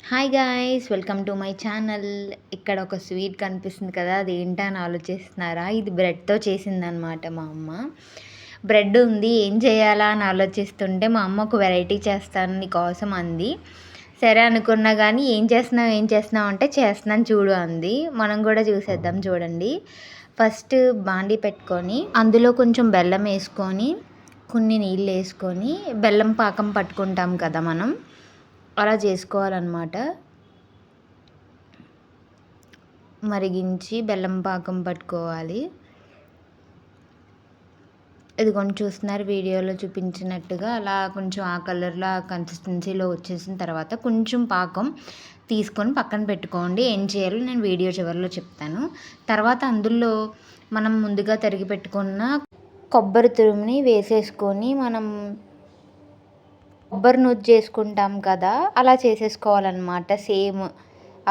Hi guys, welcome to my channel. ఇక్కడ ఒక sweet కనిపిస్తుంది కదా, అది ఏంటా అని ఆలోచిస్తున్నారా? ఇది బ్రెడ్తో చేసిందనమాట మా అమ్మ. బ్రెడ్ ఉంది, ఏం చేయాలా అని ఆలోచిస్తుంటే మా అమ్మ ఒక వెరైటీ చేస్తాను నీకోసం అంది. సరే అనుకున్నా కానీ ఏం చేస్తున్నావు అంటే చేస్తున్నాను చూడు అంది. మనం కూడా చూసేద్దాం చూడండి. ఫస్ట్ బాండీ పెట్టుకొని అందులో కొంచెం బెల్లం వేసుకొని కొన్ని నీళ్ళు వేసుకొని బెల్లం పాకం పట్టుకుంటాం కదా మనం, అలా చేసుకోవాలన్నమాట. మరిగించి బెల్లం పాకం పట్టుకోవాలి. ఇదిగోండి చూస్తున్నారు వీడియోలో చూపించినట్టుగా అలా కొంచెం ఆ కలర్లో ఆ కన్సిస్టెన్సీలో వచ్చేసిన తర్వాత కొంచెం పాకం తీసుకొని పక్కన పెట్టుకోండి. ఏం చేయాలో నేను వీడియో చివరిలో చెప్తాను. తర్వాత అందులో మనం ముందుగా తరిగి పెట్టుకున్న కొబ్బరి తురుముని వేసేసుకొని మనం కొబ్బరి నూజ్ చేసుకుంటాం కదా, అలా చేసేసుకోవాలన్నమాట. సేమ్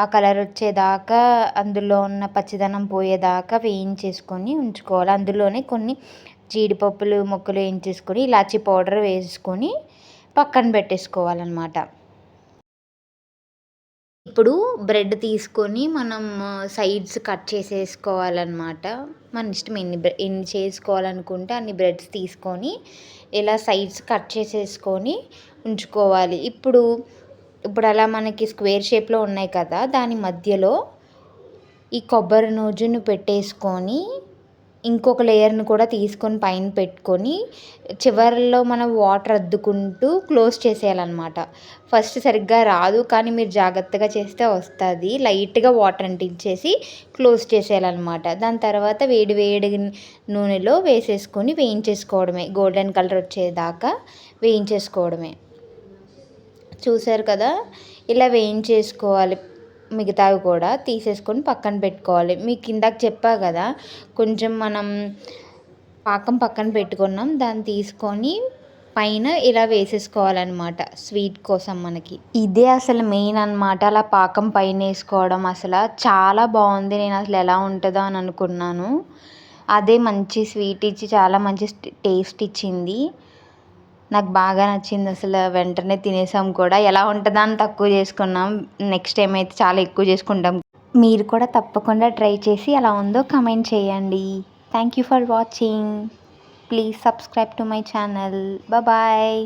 ఆ కలర్ వచ్చేదాకా అందులో ఉన్న పచ్చిదనం పోయేదాకా వేయించేసుకొని ఉంచుకోవాలి. అందులోనే కొన్ని జీడిపప్పులు ముక్కలు వేయించేసుకొని ఇలాచీ పౌడర్ వేసుకొని పక్కన పెట్టేసుకోవాలన్నమాట. ఇప్పుడు బ్రెడ్ తీసుకొని మనం సైడ్స్ కట్ చేసేసుకోవాలన్నమాట. మన ఇష్టం ఎన్ని చేసుకోవాలనుకుంటే అన్ని బ్రెడ్స్ తీసుకొని ఇలా సైడ్స్ కట్ చేసేసుకొని ఉంచుకోవాలి. ఇప్పుడు అలా మనకి స్క్వేర్ షేప్లో ఉన్నాయి కదా, దాని మధ్యలో ఈ కొబ్బరి నూజును పెట్టేసుకొని ఇంకొక లేయర్ని కూడా తీసుకొని పైన పెట్టుకొని చివరిలో మనం వాటర్ అద్దుకుంటూ క్లోజ్ చేసేయాలన్నమాట. ఫస్ట్ సరిగ్గా రాదు, కానీ మీరు జాగ్రత్తగా చేస్తే వస్తుంది. లైట్గా వాటర్ అంటించేసి క్లోజ్ చేసేయాలన్నమాట. దాని తర్వాత వేడి వేడి నూనెలో వేసేసుకొని వేయించేసుకోవడమే, గోల్డెన్ కలర్ వచ్చేదాకా వేయించేసుకోవడమే. చూసారు కదా, ఇలా వేయించేసుకోవాలి. మిగతావి కూడా తీసేసుకొని పక్కన పెట్టుకోవాలి. మీకు ఇందాక చెప్పా కదా, కొంచెం మనం పాకం పక్కన పెట్టుకున్నాం, దాన్ని తీసుకొని పైన ఇలా వేసేసుకోవాలన్నమాట. స్వీట్ కోసం మనకి ఇదే అసలు మెయిన్ అన్నమాట. అలా పాకం పైన వేసుకోవడం అసలు చాలా బాగుంది. నేను అసలు ఎలా ఉంటుందో అని అనుకున్నాను. అదే మంచి స్వీట్ ఇచ్చి చాలా మంచి టేస్ట్ ఇచ్చింది. నాకు బాగా నచ్చింది అసలు. వెంటనే తినేసాం కూడా. ఎలా ఉంటుందా అని తక్కువ చేసుకున్నాం, నెక్స్ట్ టైం అయితే చాలా ఎక్కువ చేసుకుంటాం. మీరు కూడా తప్పకుండా ట్రై చేసి ఎలా ఉందో కమెంట్ చేయండి. Thank you for watching. Please subscribe to my channel. Bye.